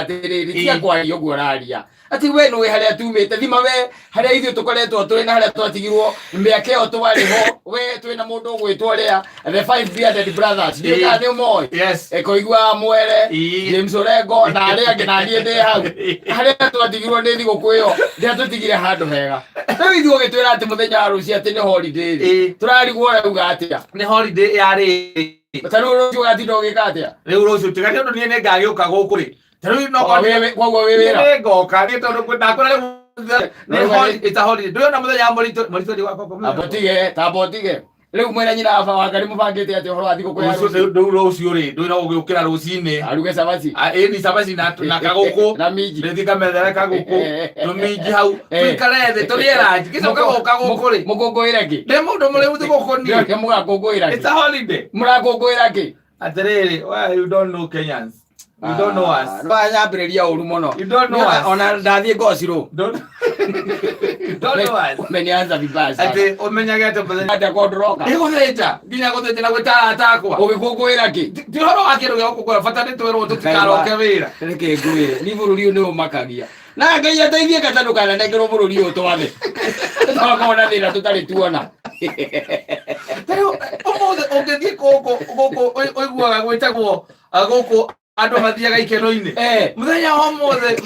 atiriri tia kwaria uguo raria ati we no we haria tumite thima we haria ithu tukoretwo turi na haria twatigirwo miaka yo twari ho we twina mundu gwitwo ria the five bearded brothers ndio ni moi ekoigwa mwere James Orengo na aria nginanie ndi hau haria twatigirwo ni thiguku iyo ndia tutigire handu hega riu ithu gitwira ati muthenya wa rucio ati ni holiday turarigwo rauga atia ni holiday yari Taru rucio gatinda ugika atia riu rucio tigatia ndu ni ngagiuka guku ri taru no kwa wewe wira ngoka ni tondu kwenda kora it's a holiday do na muthenya morito ndi wako abotige riu mwena nyina aba waka ni mubangite ati horo athiko kwa rucio rucio ri ndu no ugiukira rucini aruge sabaci ni sabaci na kaguku na miji ndi kamethera kaguku no miji hau tukarete turiera gicoka goka guku ri mugongoira ki ndi mundu muri uthuko ni ke mugagongoira ki it's a holiday muragongoira ki atiriri why you don't know Kenyans. You don't know us. No anyambiriria uru muno. You don't know us. Ona ndathie gociro. Don't know us. Menianza vibaya. Ati omenyage ate muthenya ate kodroka. Iguthita nginya guthita na gwitara atakwa. Ugikongoira ki? Ti horo akiru gya gukukura fatani twero tutikaroke wira. Reke ngwire. Ni bururi uyu ni umakagia. Na ngai ateithie gatanukana ndengero bururi uyu twathe. Twakona thina tutari tuona. Tayo omothe ongethie goko oiguaga gwitagwo goko andu mathiaga ikeno-ini muthenya wa mothe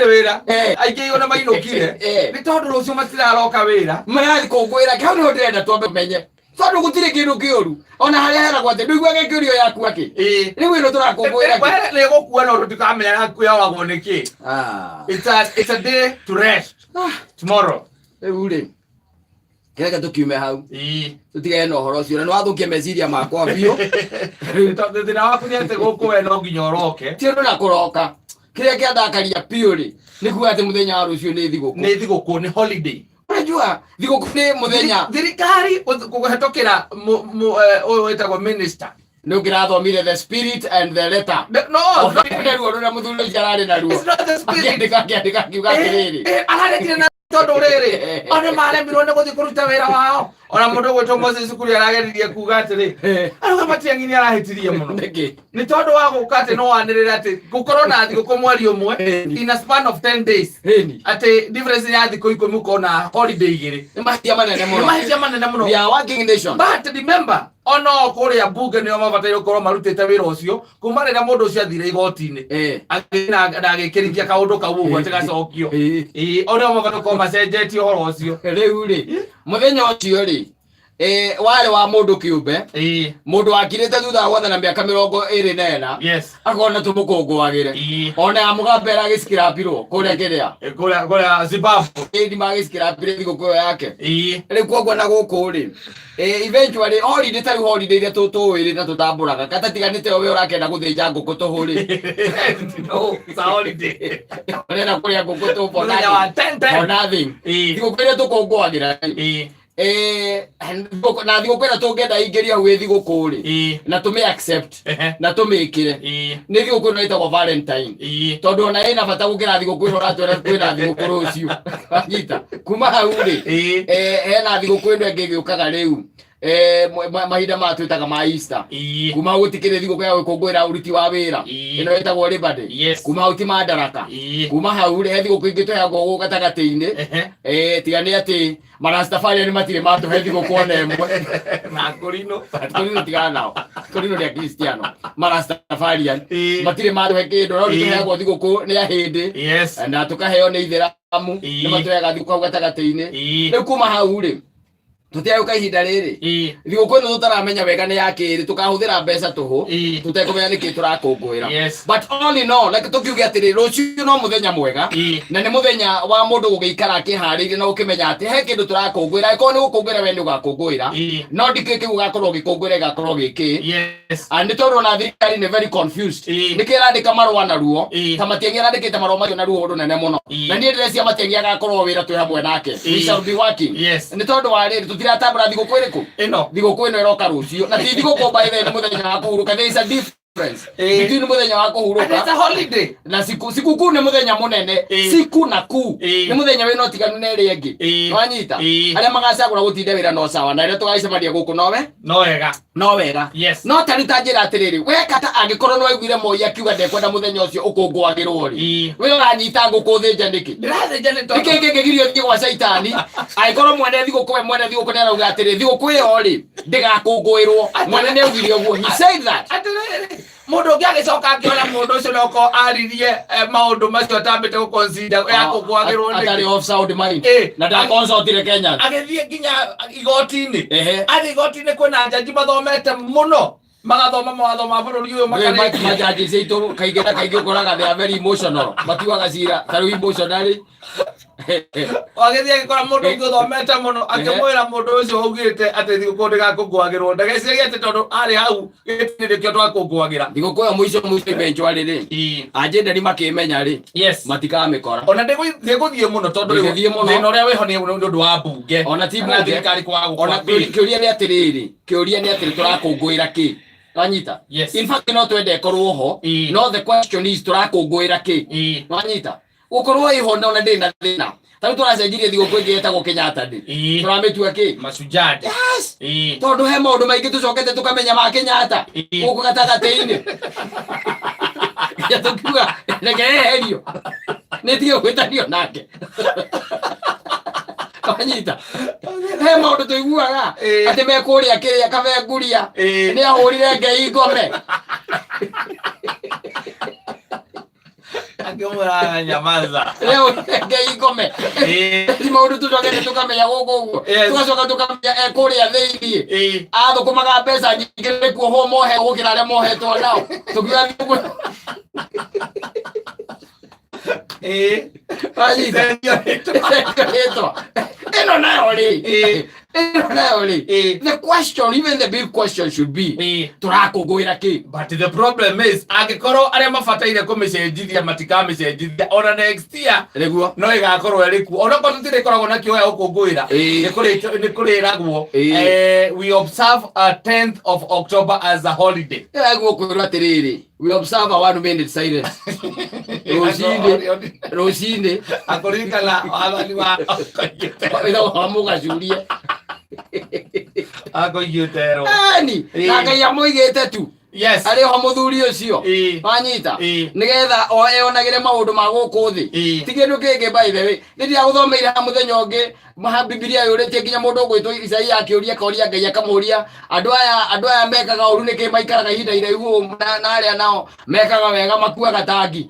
wira aingi ona mainukire ni tondu rucio matiraroka wira marathi kungwira kau ni ndirenda twambe menye tondu gutire kindu kiuru ona haria heragwo ati ndiguage kiurio yaku aki riu ino turakungwira ki ni gukua no tutikamenya yaku yawagwo ni ki it's a day to rest tomorrow riu ri kireke tukiume hau tutigane na uhoro ucio na wathukia meciria makwa biu thina waku ni ati guku we no nginya uroke ti undu na kuroka kiria kiathakaria biu ri ni kuga ati muthenya wa rucio ni thiguku ni holiday unajua thiguku ni muthenya thirikari kuhetokera uyu witagwo minister ni ukirathomire the spirit and the letter no ruo ruria muthuri ucio arari naruo akiandika kiuga atiriri araretire na tondu riri ona maremirwo ni guthii kuruta wira wao ona mundu gwitwo Moses Kuria arageririe kuga atiri aruga Matiang'i arahitirie muno ni tondu wa guka ati no wanirire ati gukorwo na thiguku mweri umwe in a span of 10 days ati difference ya thikũ 10 ukona holiday igiri ni mahia manene muno we are working nation but remember ona kuria bunge nio mabataire gukorwo marutite wira ucio kuma rĩrĩa mundu ucio athire igoti-ini agina agikirikia kaundu kau uguo atigacokio ona mabataire gukorwo macenjetie uhoro ucio riu ri muthenya ucio ri wale wa mundu kiumbe mundu akirite thutha wa na miaka 24 akona tumukungwagire ona amugambera gicikirapirwo kuria kiria kuria Zimbabwe ndi magicikirapire thiguku yake ri kwoguo na guku ri eventually holiday tari holiday iria tutuwiri na tutamburaga katatiganite we urakenda guthinja nguku tuhuri no it's a holiday ona kuria nguku tu for nothing thiguku iria tukungwagira na thiguku ĩrĩa tũngĩenda ingĩria hau thiguku rĩ na tũmĩ accept na tũmĩkire nĩ thiguku ĩno ĩtagwo Valentine tondũ ona ĩna bata gũkĩra thiguku ĩno ũratwĩra kwĩna thiguku rũciũ nyita kuma hau rĩ hena thiguku ĩno ĩngĩ ĩgĩũkaga rĩu mahinda matwĩtaga ma Easter kuma gũtikĩrĩ thiguku ya gũkũngũĩra ũruti wa wĩra ĩno ĩtagwo Labor Day kuma hau ti Madaraka kuma hau rĩ thiguku ingĩ twĩhagwo gũkũ gatagatĩ-inĩ tiga nĩ atĩ Marastafari ni matire matuhe thiguku ona ĩmwe na Korino tigana nao Korino ni Kristiano Marastafari matire matuhe kĩndũ no twĩhagwo thiguku nĩ ahĩndĩ na tũkaheo nĩ Ithĩramu nĩ matũheaga thiguku hau gatagatĩ-inĩ rĩu kuma hau rĩ tutiaguka ihinda riri thiguku ino tutaramenya wega ni yakiri tukahuthira mbeca tuhu tutekumenya niki turakungwira but all in all like tukiuge atiri rucio no muthenya mwega na ni muthenya wa mundu gugiikara akihariire na ukimenya ati he kindu turakungwira iko ni gukungwira we ni ugakungwira no ndikiki ugakorwo gikungwira gakorwo giki and tondu na thirikari ni very confused nikirandika marua na ruo ta Matiang'i arandikite marua macio na ruo runene muno na ni ndirecia Matiang'i agakorwo wira twi hamwe nake we shall be working ni tondu wa riri tiratambura thiguku iriku thiguku ino iroka rucio na ti thiguku by the muthenya wa kuhuruka there is a difference between muthenya wa kuhuruka it's a holiday na siku ni muthenya munene siku na ku ni muthenya wina utiganu na iri ingi wanyita aria magacagura gutinde wira no sawa na ire tugaicemania guku nowe no wega no wega no tari tanjira atiriri we kata angikorwo no aiguire Moi akiuga ndekwenda muthenya ucio ukungwagirwo ri we uranyita nguku thinja niki ndirathinja ni tondu niki ngigirio thi gwa shaitani aikorwo mwene thiguku we mwene thiguku ne arauga atiriri thiguku iyo ri ndigakungwirwo mwene ne augire uguo he said that atiriri mundu ngi agicoka akiona mundu ucio noko aririe maundu macio atambite guconsider ya kungwagirwo niki atari off sound mind na da consultire Kenya agithie nginya igoti-ini ari igoti-ini kwina jaji mathomete muno magathoma mawatho ma bururi uyu majaji citu kaingĩ na kaingĩ ũkoraga they are very emotional matiwaga cira tarĩ emotional wagithie agikora mundu ũngĩ ũthomete muno akimwĩra mundu ũcio augĩte atĩ thigũkũ ndigakũngũagĩrwo ndagecirie atĩ tondũ arĩ hau gĩtĩ nĩkĩo twakũngũagĩra thigũkũ ĩyo mũico eventually rĩ agenda nĩ makĩmenya rĩ matikamĩkora ona ndĩgũthiĩ mũno tondũ thĩna ũrĩa wĩho nĩ ũndũ wa mbunge ona ti mbunge ona kĩũria nĩ atĩrĩrĩ kĩũria nĩ atĩrĩ tũrakũngũĩra kĩ wanyita in fact no twende korwo ho no the question is turakũngũĩra kĩ wanyita ukorwo iho na ona ndina thina tari turacenjirie thigũkũ ĩngĩ yetagwo Kenyatta Day turamĩtua kĩ macujadi tondu he maũndũ maingĩ tũcokete tũkamenya ma Kenyatta gũkũ gatagatĩ-inĩ tukiuga reke eherio nĩtige gwĩtanio nake wanyita he maũndũ tũiguaga atĩ me kũrĩa kĩrĩa kabenguria nĩ ahũrire Ngai ngome akimwĩra nyamaza leo Ngai ngome ti maũndũ tũcokete tũkamenya gũkũ ũguo tũgacoka tũkamenya kũrĩa thĩinĩ athũkũmaga mbeca nyingĩ nĩ kuohwo mohe gũkĩra arĩa mohetwo nao tũkiuga ĩno nayo rĩ the question, even the big question should be turakũngũĩra kĩ. But the problem is angĩkorwo arĩa mabataire kũmĩcenjithia matikamĩcenjithia ona next year no ĩgakorwo ĩrĩ kuo ona korwo tũtirĩkoragwo na kĩo ya gũkũngũĩra nĩ kũrĩragwo we observe a 10th of October as a holiday. Ĩragwo kwĩrwo atĩrĩrĩ we observe a 1 minute silence rũcinĩ akũririkana wathani wa mũgacurie akoigĩtero ani na Ngai amũigĩte tu arĩ ho mũthuri ũcio wanyita nĩgetha eyonagĩre maũndũ ma gũkũ thĩ ti kĩndũ kĩngĩ by the way nĩndiagũthomeire mũthenya ũngĩ Bibilia yũrĩtie nginya mũndũ ũgwĩtwo Isaia akĩũria koria Ngai akamũria andũ aya mekaga ũru nĩkĩ maikaraga ihinda iraihu na arĩa nao mekaga wega makuaga tangi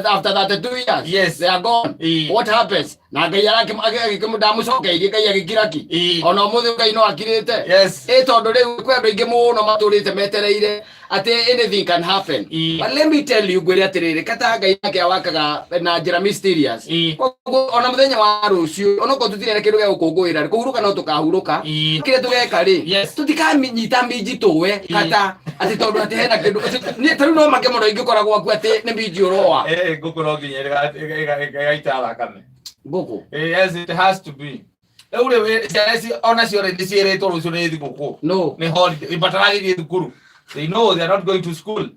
after 32 years they are gone what happens na Ngai agĩkĩmũndamũcokeirie Ngai agĩkiraki ona ũmũthĩ Ngai no akirĩte tondũ rĩu kwĩ andũ aingĩ mũno matũrĩte metereire atĩ anything can happen but let me tell you gwĩre atĩrĩrĩ kata Ngai nake awakaga na njĩra mysterious ona mũthenya wa rũciũ ona ko tutirĩ na kĩndũ gĩa gũkũngũĩra kũhurũka no tũkahurũka kĩrĩa tũgeka rĩ tũtikanyita minji tũwe kata atĩ tondũ atĩ hena kĩndũ tarĩu no make mũno ingĩkora gwaku atĩ nĩ minji ũroa ngũkũ no nginya ĩgaita thakame ngũkũ yes it has to be rĩu ciana onacio nĩ ciĩrĩtwo rũciũ nĩ thigũkũ nĩ holiday ibataragĩthiĩ thukuru. They know they are not going to school.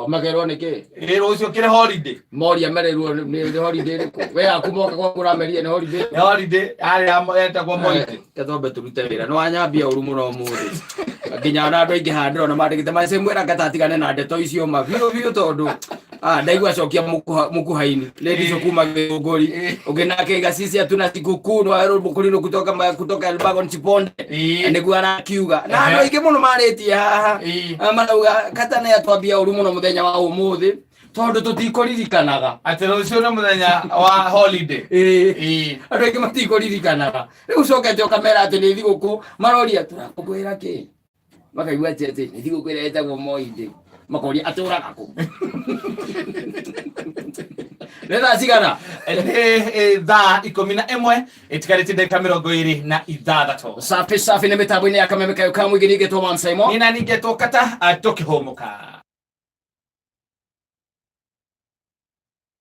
Makerwo nĩkĩ rũciũ kĩrĩ holiday moria mererwo nĩ holiday rĩkũ we akumoka kwa kũrameria nĩ holiday arĩa etagwo Moite kathombe tũrute wĩra nĩ wanyambia ũru mũno ũmũthĩ nginya ona andũ aingĩ handĩrwo na mandĩkĩte mace mwĩra ngatatigane na ndeto icio ma biũ tondũ ndaigua cokia mũkuha-inĩ ladies kuma Gĩthũngũri ũngĩ nake Gacisi atuna sikukuu no mũkũrinũ kutoka Elbagon Chiponde nĩguo arakiuga na andũ aingĩ mũno marĩtie haha marauga katana atwambia ũru mũno mũthenya wa ũmũthĩ tondu tutikuririkanaga ati rucio na muthenya wa holiday andu aingi matikuririkanaga riu cokete ukamera ati ni thiguku maroria turakũngũĩra ki makaigua ati ni thiguku ĩrĩa ĩtagwo Moi Day makoria atũraga kũ Nenda cigana thaa 11 itigarĩtie ndagĩka 26 safi nĩ mĩtambo-inĩ ya Kameme Kayo ka mũingĩ nĩngetwo Mwan Simon nina ningetwo Kata tũkĩhũmũka.